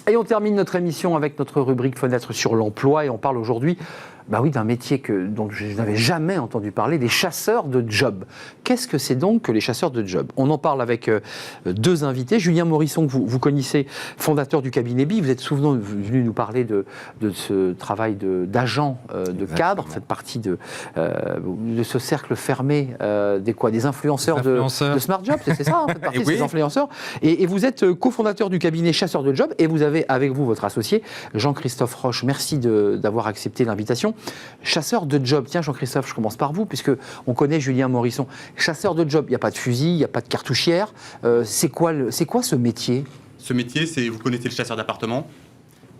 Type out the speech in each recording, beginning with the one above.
Et on termine notre émission avec notre rubrique Fenêtre sur l'emploi et on parle aujourd'hui d'un métier dont je n'avais jamais entendu parler, des chasseurs de jobs. Qu'est-ce que c'est donc que les chasseurs de jobs ? On en parle avec deux invités. Julien Morisson, que vous connaissez, fondateur du cabinet BI. Vous êtes souvent venu nous parler de ce travail d'agent, de cadre, faites partie de ce cercle fermé des influenceurs de Smart Job, c'est ça, faites partie de ces influenceurs. Et vous êtes cofondateur du cabinet Chasseurs de jobs et vous avez avec vous votre associé Jean-Christophe Roche. Merci d'avoir accepté l'invitation. Chasseur de job, tiens Jean-Christophe, je commence par vous, puisque on connaît Julien Morisson. Chasseur de job, il n'y a pas de fusil, il n'y a pas de cartouchière. C'est quoi ce métier ? Ce métier, vous connaissez le chasseur d'appartement ?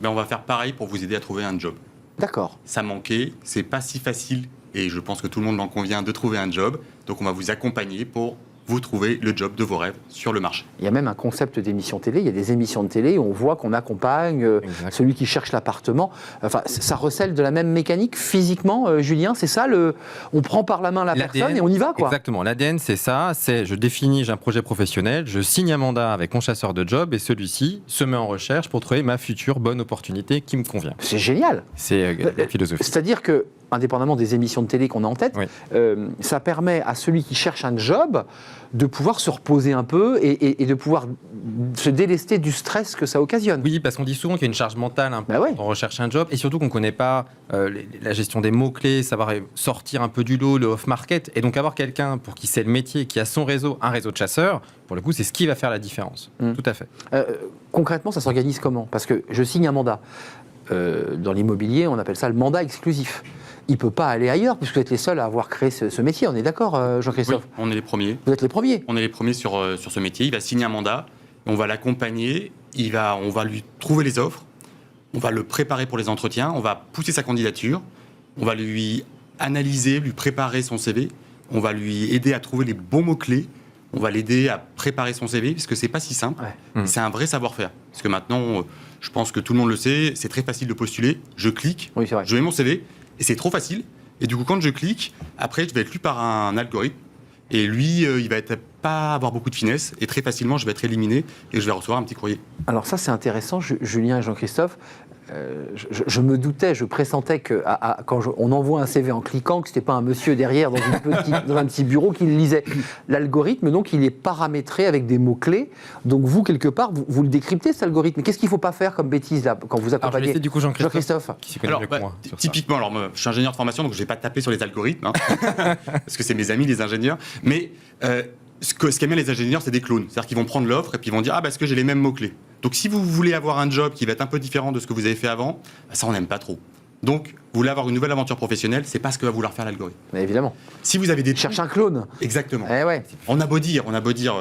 On va faire pareil pour vous aider à trouver un job. D'accord. Ça manquait, c'est pas si facile, et je pense que tout le monde en convient, de trouver un job. Donc on va vous accompagner pour vous trouver le job de vos rêves sur le marché. Il y a même un concept d'émission télé, il y a des émissions de télé où on voit qu'on accompagne celui qui cherche l'appartement. Enfin, ça recèle de la même mécanique physiquement, Julien, c'est ça on prend par la main la personne et on y va, quoi. Exactement, l'ADN c'est ça, j'ai un projet professionnel, je signe un mandat avec mon chasseur de job et celui-ci se met en recherche pour trouver ma future bonne opportunité qui me convient. C'est génial. C'est la philosophie. C'est-à-dire que indépendamment des émissions de télé qu'on a en tête, ça permet à celui qui cherche un job de pouvoir se reposer un peu et de pouvoir se délester du stress que ça occasionne. Oui, parce qu'on dit souvent qu'il y a une charge mentale quand on recherche un job, et surtout qu'on ne connaît pas la gestion des mots-clés, savoir sortir un peu du lot, le off-market, et donc avoir quelqu'un pour qui c'est le métier, qui a son réseau, un réseau de chasseurs, pour le coup, c'est ce qui va faire la différence. Tout à fait. Concrètement, ça s'organise comment ? Parce que je signe un mandat. Dans l'immobilier, on appelle ça le mandat exclusif. Il ne peut pas aller ailleurs, puisque vous êtes les seuls à avoir créé ce métier. On est d'accord, Jean-Christophe ? Oui, on est les premiers. Vous êtes les premiers ? On est les premiers sur ce métier. Il va signer un mandat, on va l'accompagner, on va lui trouver les offres, on va le préparer pour les entretiens, on va pousser sa candidature, on va lui analyser, lui préparer son CV, on va lui aider à trouver les bons mots-clés, on va l'aider à préparer son CV, parce que c'est pas si simple. C'est un vrai savoir-faire. Parce que maintenant, je pense que tout le monde le sait, c'est très facile de postuler. Je clique, je mets mon CV, et c'est trop facile. Et du coup, quand je clique, après, je vais être lu par un algorithme. Et lui, il va pas avoir beaucoup de finesse. Et très facilement, je vais être éliminé et je vais recevoir un petit courrier. Alors ça, c'est intéressant, Julien et Jean-Christophe. Je me doutais, je pressentais que quand on envoie un CV en cliquant, que ce n'était pas un monsieur derrière dans un petit bureau qui le lisait. L'algorithme, donc, il est paramétré avec des mots-clés. Donc vous, quelque part, vous le décryptez, cet algorithme. Qu'est-ce qu'il ne faut pas faire comme bêtise là, quand vous accompagnez ? Alors, je vais laisser du coup Jean-Christophe. Qui s'y connaît mieux que moi, typiquement, je suis ingénieur de formation, donc je ne vais pas taper sur les algorithmes, parce que c'est mes amis, les ingénieurs. Mais ce qu'aiment bien les ingénieurs, c'est des clones. C'est-à-dire qu'ils vont prendre l'offre et puis ils vont dire « parce que j'ai les mêmes mots-clés ». Donc si vous voulez avoir un job qui va être un peu différent de ce que vous avez fait avant, ça on n'aime pas trop. Donc vous voulez avoir une nouvelle aventure professionnelle, c'est pas ce que va vouloir faire l'algorithme. Mais évidemment. Si vous avez des cherche un clone. Exactement. Ouais. On a beau dire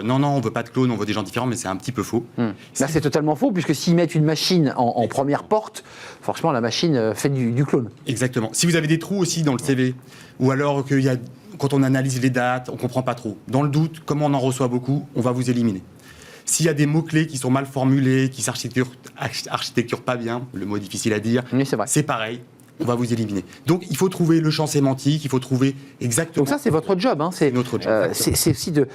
non, on veut pas de clone, on veut des gens différents, mais c'est un petit peu faux. Là c'est totalement faux, puisque s'ils mettent une machine en première porte, forcément la machine fait du clone. Exactement. Si vous avez des trous aussi dans le CV, ou alors quand on analyse les dates, on comprend pas trop. Dans le doute, comme on en reçoit beaucoup, on va vous éliminer. S'il y a des mots-clés qui sont mal formulés, qui s'architecturent pas bien, le mot est difficile à dire, c'est pareil, on va vous éliminer. Donc il faut trouver le champ sémantique, il faut trouver exactement... Donc ça c'est votre job, c'est notre job. C'est aussi de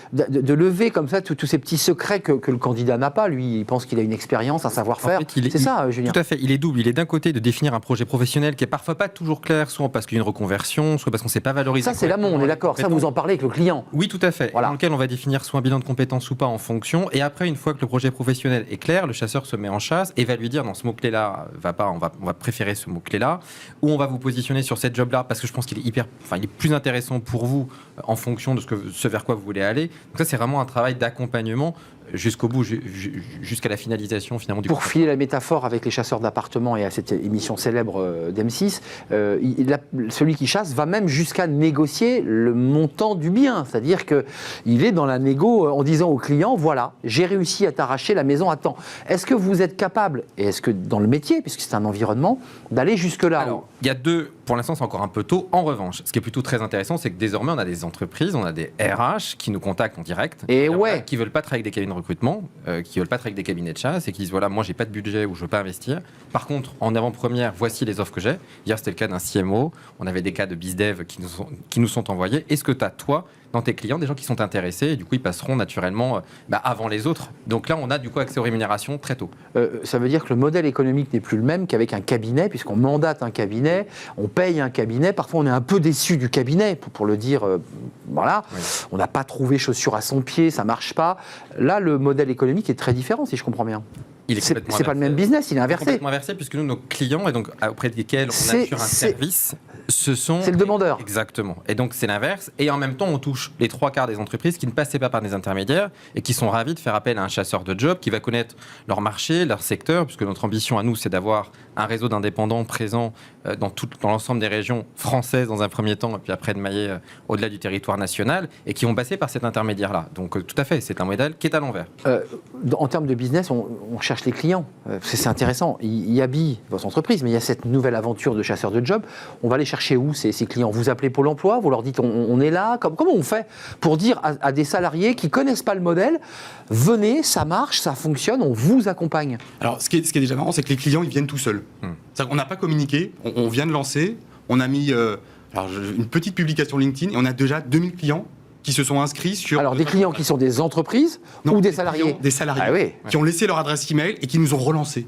lever comme ça tous ces petits secrets que le candidat n'a pas. Lui, il pense qu'il a une expérience, un savoir-faire. En fait, c'est ça, Julien. Tout à fait, il est double. Il est d'un côté de définir un projet professionnel qui est parfois pas toujours clair, soit parce qu'il y a une reconversion, soit parce qu'on ne sait pas valoriser. Ça c'est l'amont, on est d'accord. Ça vous en parlez avec le client. Oui, tout à fait. Dans lequel on va définir soit un bilan de compétences ou pas en fonction. Et après, une fois que le projet professionnel est clair, le chasseur se met en chasse et va lui dire non, ce mot-clé-là va pas, on va préférer ce mot-clé-là, ou on va vous positionner sur cette job-là parce que je pense qu'il est il est plus intéressant pour vous en fonction de ce vers quoi vous voulez aller. Donc ça, c'est vraiment un travail d'accompagnement jusqu'au bout, jusqu'à la finalisation finalement du Pour filer la métaphore avec les chasseurs d'appartements et à cette émission célèbre d'M6, celui qui chasse va même jusqu'à négocier le montant du bien. C'est-à-dire qu'il est dans la négo en disant au client, voilà, j'ai réussi à t'arracher la maison à temps. Est-ce que vous êtes capable, et est-ce que dans le métier, puisque c'est un environnement, d'aller jusque-là ? Alors, il y a pour l'instant c'est encore un peu tôt. En revanche, ce qui est plutôt très intéressant, c'est que désormais on a des entreprises, on a des RH qui nous contactent en direct, qui veulent pas travailler avec des cabinets de recrutement, qui veulent pas travailler avec des cabinets de chasse et qui disent voilà, moi j'ai pas de budget ou je veux pas investir. Par contre, en avant-première, voici les offres que j'ai. Hier c'était le cas d'un CMO, on avait des cas de BizDev qui nous sont envoyés. Est-ce que tu as toi dans tes clients des gens qui sont intéressés, et du coup ils passeront naturellement avant les autres. Donc là, on a du coup accès aux rémunérations très tôt. Ça veut dire que le modèle économique n'est plus le même qu'avec un cabinet, puisqu'on mandate un cabinet, on paye un cabinet, parfois on est un peu déçu du cabinet, pour le dire, voilà, oui. On n'a pas trouvé chaussure à son pied, ça marche pas. Là, le modèle économique est très différent, si je comprends bien. C'est pas le même business, il est inversé. Complètement inversé, puisque nous, nos clients, et donc auprès desquels on assure un service, c'est le demandeur. Exactement. Et donc c'est l'inverse. Et en même temps, on touche les 3/4 des entreprises qui ne passaient pas par des intermédiaires et qui sont ravis de faire appel à un chasseur de job qui va connaître leur marché, leur secteur, puisque notre ambition à nous, c'est d'avoir un réseau d'indépendants présent dans l'ensemble des régions françaises dans un premier temps, et puis après de mailler au-delà du territoire national, et qui vont passer par cet intermédiaire-là. Donc tout à fait, c'est un modèle qui est à l'envers. En termes de business, on cherche les clients. C'est intéressant. Ils habillent votre entreprise, mais il y a cette nouvelle aventure de chasseur de job. On va les chercher où, ces clients? Vous appelez Pôle emploi, vous leur dites on est là. Comment on fait pour dire à des salariés qui ne connaissent pas le modèle, venez, ça marche, ça fonctionne, on vous accompagne? Alors, ce qui est déjà marrant, c'est que les clients, ils viennent tout seuls. On n'a pas communiqué, on vient de lancer, on a mis une petite publication LinkedIn et on a déjà 2000 clients qui se sont inscrits sur... Alors, des clients qui sont des entreprises ou des salariés? Des salariés, ah, oui. Qui ont laissé leur adresse email et qui nous ont relancés.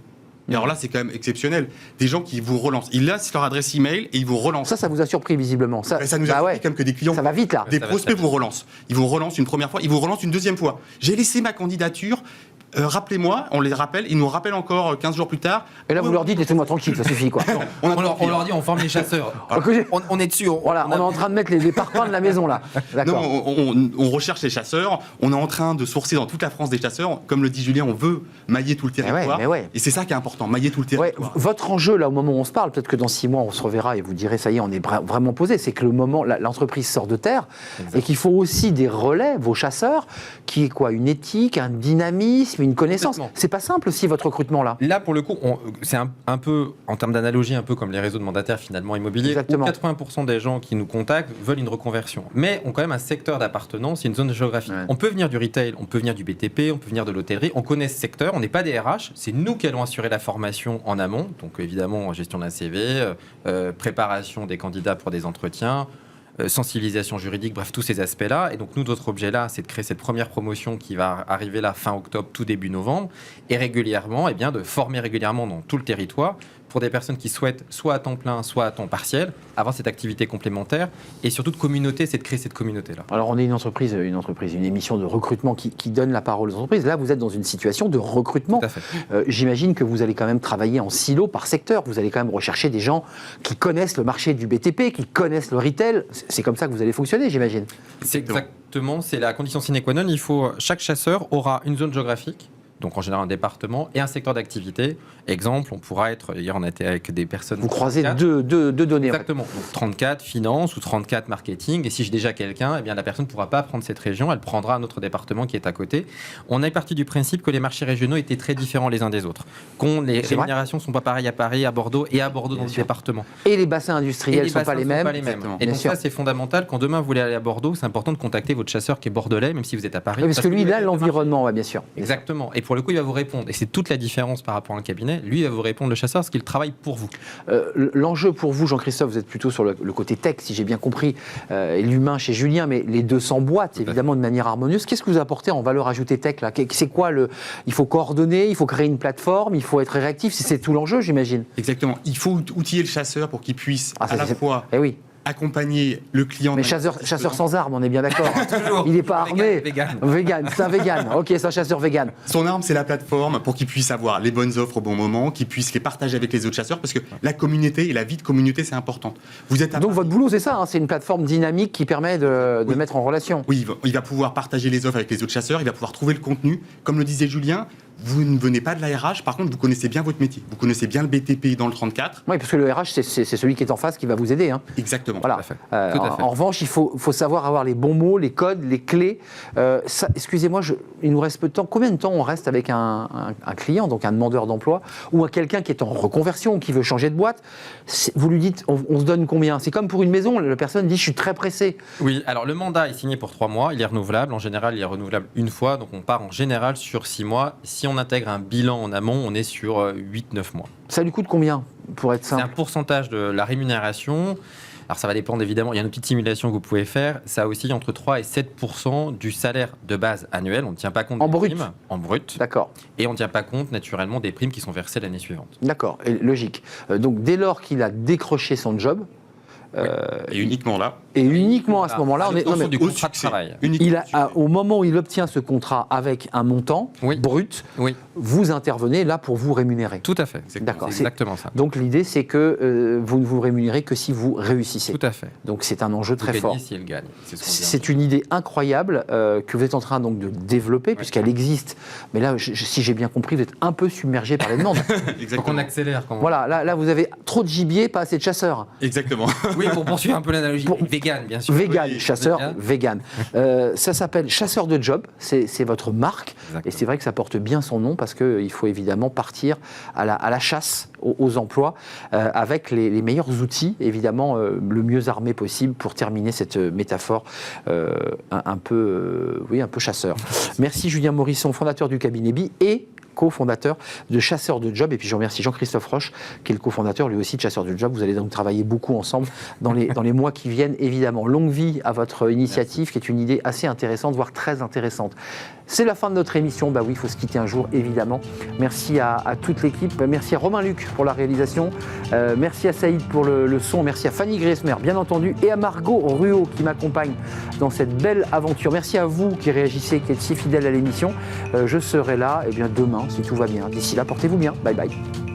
Et alors là, c'est quand même exceptionnel. Des gens qui vous relancent. Ils laissent leur adresse email et ils vous relancent. Ça vous a surpris visiblement. Ça nous a surpris comme que des clients... Ça va vite là. Des prospects vous relancent. Ils vous relancent une première fois, ils vous relancent une deuxième fois. J'ai laissé ma candidature... rappelez-moi, on les rappelle, ils nous rappellent encore 15 jours plus tard. Et là, vous leur dites, laissez-moi tranquille, ça suffit, quoi. On leur dit, on forme les chasseurs. On est dessus. On est en train de mettre les parpaings de la maison, là. Non, on recherche les chasseurs, on est en train de sourcer dans toute la France des chasseurs. Comme le dit Julien, on veut mailler tout le territoire. Et c'est ça qui est important, mailler tout le territoire. Votre enjeu, là, au moment où on se parle, peut-être que dans 6 mois, on se reverra et vous direz, ça y est, on est vraiment posé, c'est que le moment, l'entreprise sort de terre. Exactement. Et qu'il faut aussi des relais, vos chasseurs, qui est quoi? Une éthique, un dynamisme, une connaissance. C'est pas simple aussi votre recrutement là. Là pour le coup, c'est un peu en termes d'analogie, un peu comme les réseaux de mandataires finalement immobiliers. Exactement. Où 80% des gens qui nous contactent veulent une reconversion, mais ont quand même un secteur d'appartenance, une zone géographique. Ouais. On peut venir du retail, on peut venir du BTP, on peut venir de l'hôtellerie. On connaît ce secteur. On n'est pas des RH. C'est nous qui allons assurer la formation en amont. Donc évidemment gestion d'un CV, préparation des candidats pour des entretiens. Sensibilisation juridique, bref, tous ces aspects-là. Et donc, nous, notre objet-là, c'est de créer cette première promotion qui va arriver là fin octobre, tout début novembre, et régulièrement, de former régulièrement dans tout le territoire pour des personnes qui souhaitent, soit à temps plein, soit à temps partiel, avoir cette activité complémentaire, et surtout de communauté, c'est de créer cette communauté-là. Alors, on est une émission de recrutement qui donne la parole aux entreprises. Là, vous êtes dans une situation de recrutement. Tout à fait. J'imagine que vous allez quand même travailler en silo par secteur. Vous allez quand même rechercher des gens qui connaissent le marché du BTP, qui connaissent le retail. C'est comme ça que vous allez fonctionner, j'imagine. C'est exactement, c'est la condition sine qua non. Chaque chasseur aura une zone géographique, donc en général un département, et un secteur d'activité. Exemple, on pourra être, hier on a été avec des personnes... Vous croisez deux données. Exactement, donc 34 finance ou 34 marketing, et si j'ai déjà quelqu'un, la personne ne pourra pas prendre cette région, elle prendra un autre département qui est à côté. On est parti du principe que les marchés régionaux étaient très différents les uns des autres, les rémunérations ne sont pas pareilles à Paris, à Bordeaux et à Bordeaux dans le département. Et les bassins industriels ne sont pas les mêmes. Et donc ça c'est fondamental, quand demain vous voulez aller à Bordeaux, c'est important de contacter votre chasseur qui est bordelais, même si vous êtes à Paris. Oui, parce que lui, il a l'environnement, bien sûr. Exactement, et pour le coup il va vous répondre, et c'est toute la différence par rapport à un cabinet. Lui, il va vous répondre, le chasseur, parce qu'il travaille pour vous. L'enjeu pour vous, Jean-Christophe, vous êtes plutôt sur le côté tech, si j'ai bien compris, et l'humain chez Julien, mais les deux s'emboîtent évidemment de manière harmonieuse. Qu'est-ce que vous apportez en valeur ajoutée tech là? C'est quoi il faut coordonner, il faut créer une plateforme, il faut être réactif, c'est tout l'enjeu, j'imagine. Exactement. Il faut outiller le chasseur pour qu'il puisse à la fois... accompagner le client... Mais chasseur sans arme, on est bien d'accord. Il n'est pas armé. Vegan, c'est un vegan. Ok, c'est un chasseur vegan. Son arme, c'est la plateforme pour qu'il puisse avoir les bonnes offres au bon moment, qu'il puisse les partager avec les autres chasseurs, parce que la communauté et la vie de communauté, c'est important. Donc votre boulot, c'est ça, c'est une plateforme dynamique qui permet de mettre en relation. Oui, il va pouvoir partager les offres avec les autres chasseurs, il va pouvoir trouver le contenu. Comme le disait Julien, vous ne venez pas de la RH, par contre, vous connaissez bien votre métier. Vous connaissez bien le BTP dans le 34. Oui, parce que le RH, c'est celui qui est en face qui va vous aider. Exactement. Voilà. En revanche, il faut savoir avoir les bons mots, les codes, les clés. Excusez-moi, il nous reste peu de temps. Combien de temps on reste avec un client, donc un demandeur d'emploi, ou quelqu'un qui est en reconversion, qui veut changer de boîte? Vous lui dites, on se donne combien? C'est comme pour une maison, la personne dit, je suis très pressé. Oui, alors le mandat est signé pour 3 mois, il est renouvelable. En général, il est renouvelable une fois, donc on part en général sur 6 mois. Si on intègre un bilan en amont, on est sur 8-9 mois. Ça lui coûte combien, pour être simple? C'est un pourcentage de la rémunération. Alors ça va dépendre évidemment, il y a une petite simulation que vous pouvez faire, ça oscille entre 3 et 7% du salaire de base annuel, on ne tient pas compte En des brut. primes, en brut, D'accord. et on ne tient pas compte naturellement des primes qui sont versées l'année suivante. D'accord, et logique. Donc dès lors qu'il a décroché son job, Et uniquement là. et uniquement à ce moment-là, on est non, mais du au contrat de succès. travail. Uniquement il au succès. au moment où il obtient ce contrat avec un montant Oui. brut, Oui, vous intervenez là pour vous rémunérer. tout à fait. D'accord. C'est exactement ça. Donc l'idée, c'est que vous ne vous rémunérez que si vous réussissez. Tout à fait. Donc c'est un enjeu très Vous fort. gagnez si elle gagne. C'est ce qu'on dit. C'est une idée incroyable que vous êtes en train donc de développer puisqu'elle existe. Mais là, si j'ai bien compris, vous êtes un peu submergé par les demandes. Donc on accélère quand même. Voilà, là vous avez trop de gibier, pas assez de chasseurs. Exactement. Oui, pour poursuivre un peu l'analogie. Pour- Vegan, bien sûr. Vegan, Oui, chasseur, vegan. vegan. Ça s'appelle Chasseur de Job, c'est votre marque. Exactement. Et c'est vrai que ça porte bien son nom parce qu'il faut évidemment partir à la chasse aux emplois avec les meilleurs outils, évidemment le mieux armé possible pour terminer cette métaphore un peu chasseur. Merci Julien Morisson, fondateur du cabinet BI et cofondateur de Chasseurs de Job. Et puis je remercie Jean-Christophe Roche, qui est le cofondateur lui aussi de Chasseurs de Job. Vous allez donc travailler beaucoup ensemble dans les mois qui viennent, évidemment. Longue vie à votre initiative, qui est une idée assez intéressante, voire très intéressante. C'est la fin de notre émission. Bah oui, il faut se quitter un jour, évidemment. Merci à toute l'équipe. Merci à Romain Luc pour la réalisation. Merci à Saïd pour le son. Merci à Fanny Griesmer, bien entendu, et à Margot Ruot qui m'accompagne dans cette belle aventure. Merci à vous qui réagissez, qui êtes si fidèles à l'émission. Je serai là demain, si tout va bien. D'ici là, portez-vous bien. Bye bye.